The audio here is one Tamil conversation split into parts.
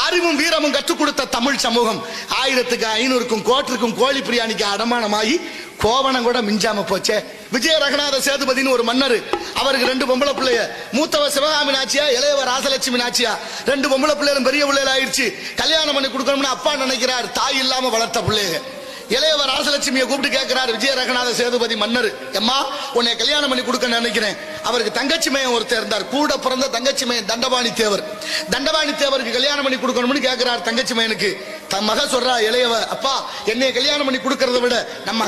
அறிவும் வீரமும் கற்றுக் கொடுத்த தமிழ் சமூகம் 1500க்கும் கோட்டிற்கும் கோழி பிரியாணிக்கு அடமானமாகி கோவணம் கூட மிஞ்சாம போச்சே. விஜய ரகுநாத சேதுபதினு ஒரு மன்னர், அவருக்கு 2 பொம்பளை பிள்ளைய, மூத்தவ சிவகாமி நாச்சியா, இளையவ ராசலட்சுமி நாச்சியா. 2 பொம்பளை பிள்ளைகளும் பெரிய பிள்ளைகள் ஆயிடுச்சு. கல்யாணம் பண்ணி கொடுக்கணும்னு அப்பா நினைக்கிறார், தாய் இல்லாம வளர்த்த பிள்ளைங்க. இளையவ ராசலட்சுமியை கூப்பிட்டு கேட்கிறார் விஜய ரகுநாத சேதுபதி மன்னர், எம்மா உன்னை கல்யாணம் பண்ணி கொடுக்க நினைக்கிறேன். அவருக்கு தங்கச்சி மையம் ஒருத்தர் இருந்தார், கூட பிறந்த தங்கச்சி மையம் தண்டபாணி தேவர். தண்டபாணி தேவருக்கு கல்யாணம் பண்ணி கொடுக்கணும்னு கேட்கிறார் தங்கச்சி மையனுக்கு. தன் மக சொல்றா இளையவ, அப்பா என்னை கல்யாணம் பண்ணி கொடுக்கறத விட நம்ம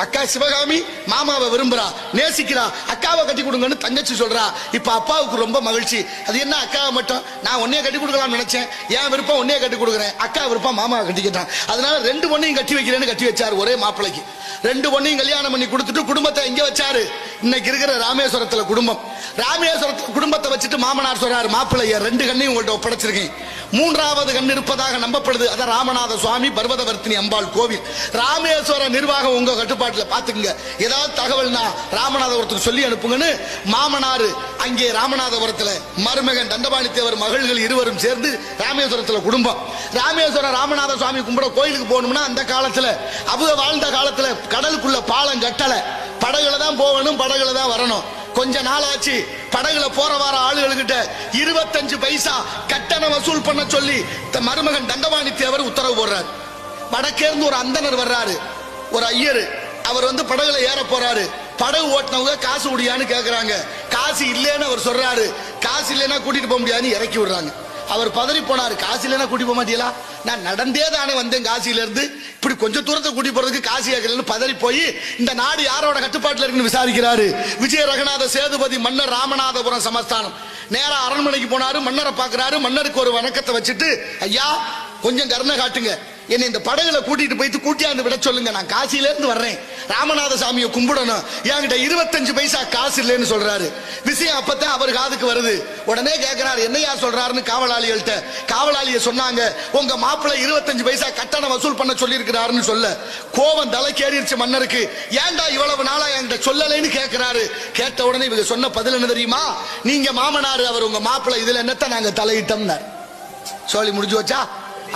அக்கா சிவகாமி மாமாவை விரும்புறா, நேசிக்கிறா, அக்காவை கட்டி கொடுங்கன்னு தங்கச்சி சொல்றா. இப்ப அப்பாவுக்கு ரொம்ப மகிழ்ச்சி. அது என்ன அக்காவை மட்டும், நான் உன்னைய கட்டி கொடுக்கலாம்னு நினைச்சேன், என் விருப்பம் உன்னைய கட்டி கொடுக்குறேன், அக்கா விருப்பம் மாமாவை கட்டிக்கிட்டான், அதனால 2 பொண்ணையும் கட்டி வைக்கிறேன்னு கட்டி வச்சாரு ஒரே மாப்பிளைக்கு. 2 பொண்ணையும் கல்யாணம் பண்ணி கொடுத்துட்டு குடும்பத்தை எங்க வச்சாரு, இன்னைக்கு இருக்கிற ராமேஸ்வரத்துல குடும்பம். ராமேஸ்வரத்துல குடும்பத்தை வச்சுட்டு மாமனார் சொல்றாரு, மாப்பிள்ளைய 2 கண்ணையும் உங்கள்கிட்ட ஒப்படைச்சிருக்கேன், 3வது கண் இருப்பதாக நம்பப்படுது. அதான் ராமநாத சுவாமி பர்வதவர்த்தினி அம்பாள் கோவில். ராமேஸ்வர நிர்வாகம் உங்க கட்டுப்பாட்டுல பாத்துக்குங்க. ஏதாவது தகவல்னா ராமநாதபுரத்துக்கு சொல்லி அனுப்புங்கன்னு மாமனாரு அங்கே ராமநாதபுரத்துல மருமகன் தண்டபாணி தேவர் மகள்கள் இருவரும் சேர்ந்து ராமேஸ்வரத்துல குடும்பம். ராமேஸ்வரம் ராமநாத சுவாமி கும்பிட கோயிலுக்கு போகணும்னா அந்த காலத்துல அவங்க வாழ்ந்த காலத்துல கடலுக்குள்ள பாலம் கட்டல, படகுல தான் போகணும், படகுல தான் வரணும். கொஞ்ச நாள் ஆச்சு, படகுல போற வார ஆளுகிட்ட 25 பைசா கட்டணம் வசூல் பண்ண சொல்லி மருமகன் தண்டபாணி தேவர் உத்தரவு போடுறாரு. வடக்கேர்ந்து ஒரு அந்தனர் வர்றாரு, ஒரு ஐயர். அவர் படகுல ஏற போறாரு. படகு ஓட்டினவங்க காசு உடையான்னு கேக்குறாங்க. காசு இல்லைன்னு அவர் சொல்றாரு. காசு இல்லைன்னா கூட்டிட்டு போக முடியாதுன்னு இறக்கி விடுறாங்க. அவர் பதறி போனாரு, காசு இல்லைன்னா கூட்டி போக மாட்டீங்களா, நான் நடந்தே தானே வந்தேன் காசியில இருந்து, இப்படி கொஞ்சம் தூரத்தை கூட்டி போறதுக்கு காசு கேட்கலன்னு பதறி போய் இந்த நாடு யாரோட கட்டுப்பாட்டுல இருக்குன்னு விசாரிக்கிறாரு. விஜய ரகுநாத சேதுபதி மன்னர் ராமநாதபுரம் சமஸ்தானம். நேரா அரண்மனைக்கு போனாரு, மன்னரை பாக்குறாரு. மன்னருக்கு ஒரு வணக்கத்தை வச்சுட்டு, ஐயா கொஞ்சம் கருணை காட்டுங்க, என்னை இந்த படகுல கூட்டிட்டு போயிட்டு கூட்டியாந்து விட சொல்லுங்க, நான் காசியில இருந்து வர்றேன், ராமநாத சாமியை கும்பிடணும், என்கிட்ட 25 பைசா காசு இல்லைன்னு சொல்றாரு. விஷயம் அப்பதான் அவர் காதுக்கு வருது. உடனே கேட்கிறாரு, என்னையா சொல்றாருன்னு காவலாளிகள்கிட்ட. காவலாளிய சொன்னாங்க, உங்க மாப்பிள்ளை 25 பைசா கட்டணம் வசூல் பண்ண சொல்லி இருக்கிறாருன்னு சொல்ல கோபம் தலைக்கேறிடுச்சு மன்னருக்கு. ஏன்டா இவ்வளவு நாளா என்கிட்ட சொல்லலைன்னு கேட்கிறாரு. கேட்ட உடனே இவங்க சொன்ன பதில் என்ன தெரியுமா, நீங்க மாமனாரு, அவர் உங்க மாப்பிள்ளை, இதுல என்னத்த நாங்க தலையிட்டோம்னார். சொல்லி முடிஞ்சு வச்சா.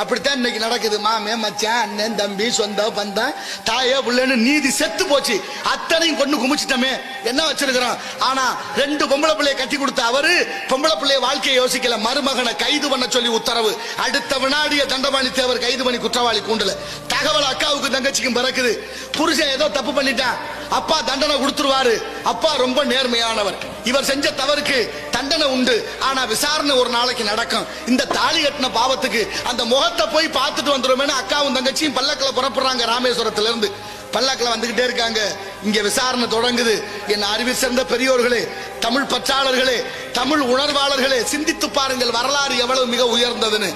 அப்படித்தான் இன்னைக்கு நடக்குது. மாமே மச்சான் அண்ணன் தம்பி சொந்த பந்தம் தாயே புள்ளன்னு நீதி செத்து போச்சு. அத்தனையும் கொண்டு குமிச்சிட்டமே, என்ன வச்சிருக்கிறோம். ஆனா 2 பொம்பளை பிள்ளைய கட்டி கொடுத்த அவரு பொம்பளை பிள்ளைய வாழ்க்கையை யோசிக்கல. மருமகனை கைது பண்ண சொல்லி உத்தரவு. அடுத்த வினாடிய தண்டபாணி தேவர் கைது பண்ணி குற்றவாளி கூண்டல. தகவல் அக்காவுக்கு தங்கச்சிக்கும் பிறக்குது. புருஷன் ஏதோ தப்பு பண்ணிட்டான், அப்பா தண்டனை கொடுத்துருவாரு. அப்பா ரொம்ப நேர்மையானவர், இவர் செஞ்ச தவறுக்கு தண்டனை உண்டு, ஆனா விசாரணை ஒரு நாளைக்கு நடக்கும். இந்த தாலி கட்டின பாவத்துக்கு அந்த முகத்தை போய் பார்த்துட்டு வந்துருமே. அக்காவும் தங்கச்சியும் பல்லக்கில புறப்படுறாங்க. ராமேஸ்வரத்துல இருந்து பல்லக்கில வந்துகிட்டே இருக்காங்க. இங்க விசாரணை தொடங்குது. என் அறிவில் சிறந்த பெரியோர்களே, தமிழ் பற்றாளர்களே, தமிழ் உணர்வாளர்களே, சிந்தித்து பாருங்கள் வரலாறு எவ்வளவு மிக உயர்ந்ததுன்னு.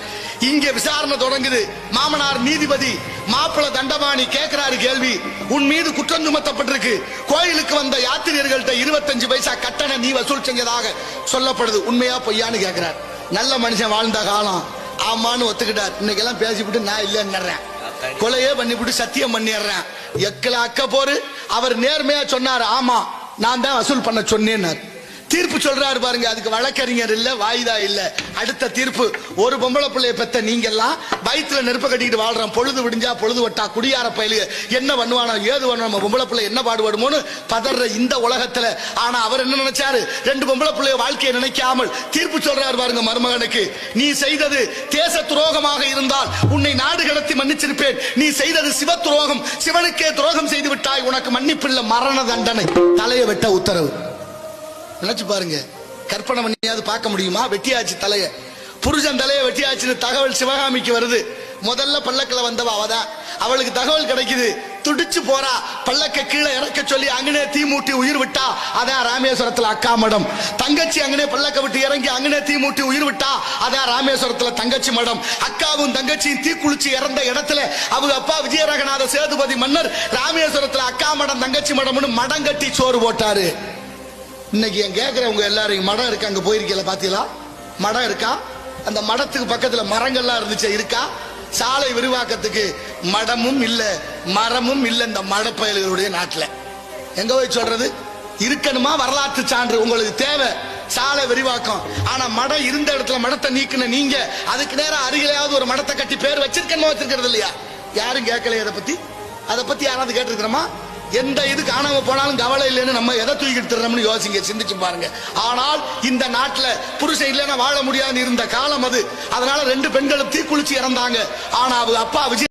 இங்க விசாரணை தொடங்குது. மாமனார் நீதிபதி மாப்பிள தண்டபாணி கேட்கிறாரு கேள்வி, உன் மீது குற்றம் சுமத்தப்பட்டிருக்கு, கோயிலுக்கு வந்த யாத்திரியர்கள்ட்ட 25 பைசா கட்டணம் நீ வசூல் செஞ்சதாக சொல்லப்படுது, உண்மையா பொய்யான்னு கேட்கிறார். நல்ல மனுஷன் வாழ்ந்த காலம், ஆமான்னு ஒத்துக்கிட்டார். இன்னைக்கு எல்லாம் பேசிவிட்டு நான் இல்லைன்னு கொலையே பண்ணிவிட்டு சத்தியம் பண்ணிடுறேன். எக்கல அக்க போரு. அவர் நேர்மையா சொன்னார், ஆமா நான் தான் வசூல் பண்ண சொன்னேன்னார். தீர்ப்பு சொல்றாரு பாருங்க, அதுக்கு வழக்கறிஞர் இல்ல, வாய்தா இல்ல. அடுத்த தீர்ப்பு, ஒரு பொம்பளை பிள்ளைய பெத்த நீங்க எல்லாம் வயிற்றுல நெருப்ப கட்டிக்கிட்டு வாழ்றோம், பொழுது விடிஞ்சா பொழுது வட்டா குடியார பயிலுக என்ன பண்ணுவானோ ஏது பண்ணுவானோ, பொம்பளை பிள்ளை என்ன பாடுபடுமோன்னு பதற இந்த உலகத்துல. ஆனா அவர் என்ன நினைச்சாரு, 2 பொம்பளை பிள்ளைய வாழ்க்கையை நினைக்காமல் தீர்ப்பு சொல்றாரு பாருங்க மருமகனுக்கு, நீ செய்தது தேச துரோகமாக இருந்தால் உன்னை நாடு கடத்தி மன்னிச்சிருப்பேன், நீ செய்தது சிவ துரோகம், சிவனுக்கே துரோகம் செய்து விட்டாய், உனக்கு மன்னிப்பில்லை, மரண தண்டனை, தலையை வெட்ட உத்தரவு. நினைச்சு பாருங்க, கற்பனை பண்ணியாவது பார்க்க முடியுமா? வெட்டியாச்சு தலைய, புருஷன் தலைய வெட்டியாச்சுன்னு தகவல் சிவகாமிக்கு வருது. முதல்ல பல்லக்கில் வந்தவ அவதான். அவளுக்கு தகவல் கிடைக்குது, துடிச்சு போறா. பல்லக்க கீழே இறக்க சொல்லி அங்கனே தீ மூட்டி உயிர் விட்டா. அதான் ராமேஸ்வரத்துல அக்கா மடம். தங்கச்சி அங்கனே பல்லக்க விட்டு இறங்கி அங்கனே தீ மூட்டி உயிர் விட்டா. அதான் ராமேஸ்வரத்துல தங்கச்சி மடம். அக்காவும் தங்கச்சியும் தீ குளிச்சு இறந்த இடத்துல அவங்க அப்பா விஜய ரகுநாத சேதுபதி மன்னர் ராமேஸ்வரத்துல அக்கா மடம் தங்கச்சி மடம்னு மடம் கட்டி சோறு போட்டாரு. இன்னைக்கு என் கேட்கிறவங்க எல்லாரும் மடம் இருக்கு, அங்க போயிருக்கீங்களா? பாத்தீங்களா மடம் இருக்கா? அந்த மடத்துக்கு பக்கத்துல மரங்கள்லாம் இருந்துச்சு, இருக்கா? சாலை விரிவாக்கத்துக்கு மடமும் இல்ல, மரமும் இல்ல. இந்த மடப்பயல்களுடைய நாட்டுல எங்க போய் சொல்றது? இருக்கணுமா வரலாற்று சான்று உங்களுக்கு தேவை? சாலை விரிவாக்கம். ஆனா மடம் இருந்த இடத்துல மடத்தை நீக்கின நீங்க அதுக்கு நேரம் அருகிலேயாவது ஒரு மடத்தை கட்டி பேர் வச்சிருக்கிறது இல்லையா? யாரும் கேட்கலையே அதை பத்தி யாராவது கேட்டிருக்கிறோமா? எந்த இது காணாம போனாலும் கவலை இல்லைன்னு நம்ம எதை தூக்கிட்டு தர்றோம்னு யோசிங்க, சிந்திச்சு பாருங்க. ஆனால் இந்த நாட்டுல புருஷன் இல்லைன்னா வாழ முடியாது இருந்த காலம் அது. அதனால 2 பெண்களும் தீக்குளிச்சு இறந்தாங்க. ஆனா அப்பா விஜய்